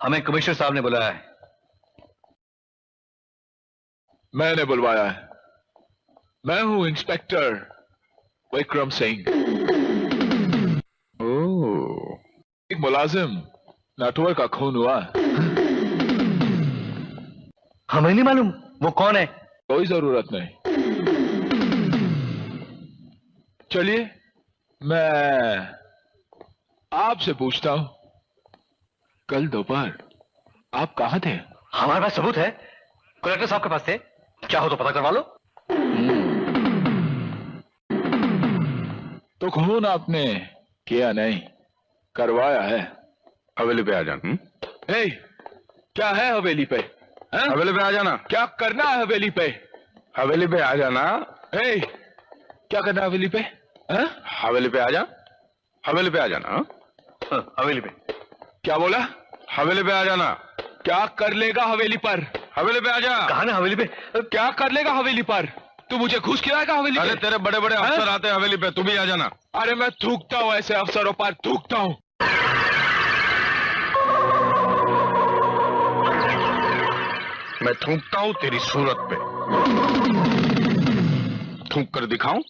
हमें कमिश्नर साहब ने बुलाया है। मैंने बुलवाया है। मैं हूं इंस्पेक्टर विक्रम सिंह। ओह, एक मुलाजिम नटवर का खून हुआ। हमें नहीं मालूम वो कौन है। कोई जरूरत नहीं। चलिए मैं आपसे पूछता हूं, कल दोपहर आप कहां थे? हमारे पास सबूत है, कलेक्टर साहब के पास थे। क्या हो तो पता करवा लो। तो खून आपने किया नहीं, करवाया है। हवेली पे आ जाना। क्या है हवेली पे? हवेली पे आ जाना। क्या करना है हवेली पे? हवेली पे आ जाना। क्या करना है हवेली पे? हवेली पे आ जा। हवेली पे आ जाना। हवेली पे। क्या बोला? हवेली पे आ जाना। क्या कर लेगा हवेली पर? हवेली पे आ जा। कहा ना हवेली पे। क्या कर लेगा हवेली पर? तू मुझे घूस खिलाएगा हवेली अरे पे? तेरे बड़े बड़े अफसर आते हैं हवेली पे, तू भी आ जाना। अरे मैं थूकता हूँ ऐसे अफसरों पर, थूकता हूँ। मैं थूकता हूं तेरी सूरत पे। थूक कर दिखाऊं?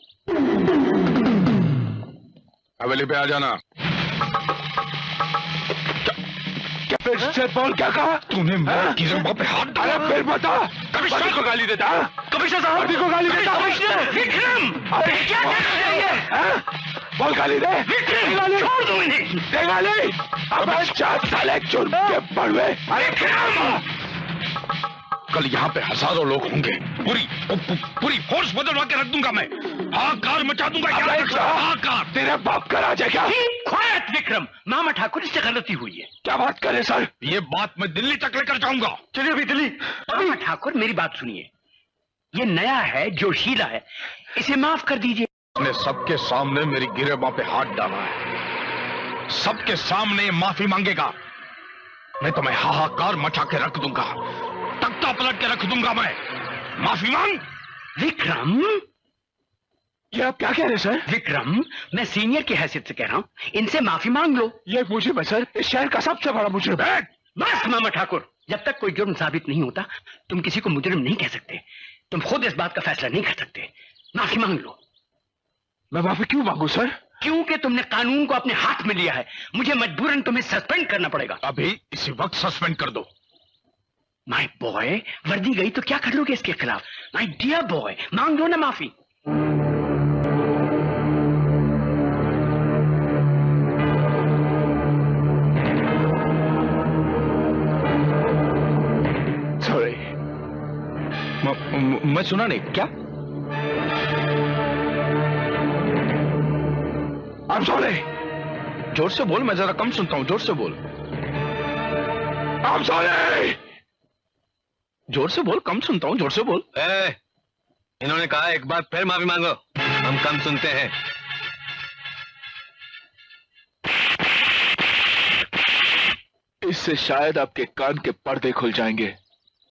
हवेली पे आ जाना। फिर से बोल, क्या कहा तूने मेरे गिरबां पे हाथ डाला। अरे फिर बता। कमिश्नर को गाली देता? कमिश्नर साहब को गाली देता? कमिश्नर विक्रम, अरे क्या कर रहे हैं? बोल, गाली दे। विक्रम छोड़ दो इन्हें। दे गाली। अब 4 साल चुन के पड़वे। अरे विक्रम, कल यहाँ पे हजारों लोग होंगे। पूरी फोर्स बदलवा के रख दूंगा मैं। हाहाकार मचा दूंगा। हाहाकार। तेरे बाप का राज है क्या? ख्वायत विक्रम, मामा ठाकुर से गलती हुई है। क्या बात करे सर? ये बात मैं दिल्ली तक लेकर जाऊंगा। चलिए अभी दिल्ली। मामा ठाकुर मेरी बात सुनिए, ये नया है, जोशीला है, इसे माफ कर दीजिए। उसने सबके सामने मेरी गिरेबां पे हाथ डाला है। सबके सामने माफी मांगेगा, नहीं तो मैं हाहाकार मचा के रख दूंगा। तख्ता पलट के रख दूंगा मैं। माफी मांग। विक्रम, ये आप क्या कह रहे हैं सर? विक्रम, मैं सीनियर की हैसियत से कह रहा हूं, इनसे माफी मांग लो। ये मुजरिम है सर, इस शहर का सबसे बड़ा मुजरिम है। बस मामा ठाकुर, जब तक कोई जुर्म साबित नहीं होता तुम किसी को मुजरिम नहीं कह सकते। तुम खुद इस बात का फैसला नहीं कर सकते। माफी मांग लो। मैं माफी क्यों मांगू सर? क्योंकि तुमने कानून को अपने हाथ में लिया है। मुझे मजबूरन तुम्हें सस्पेंड करना पड़ेगा। अभी इसी वक्त सस्पेंड कर दो। माय बॉय, वर्दी गई तो क्या कर लोगे इसके खिलाफ? माय डियर बॉय, मांग लो ना माफी। सॉरी। मैं सुना नहीं। क्या? I'm sorry। जोर से बोल, मैं जरा कम सुनता हूं। जोर से बोल। I'm sorry। जोर से बोल, कम सुनता हूं। जोर से बोल। इन्होंने कहा एक बार फिर माफी मांगो, हम कम सुनते हैं। इससे शायद आपके कान के पर्दे खुल जाएंगे।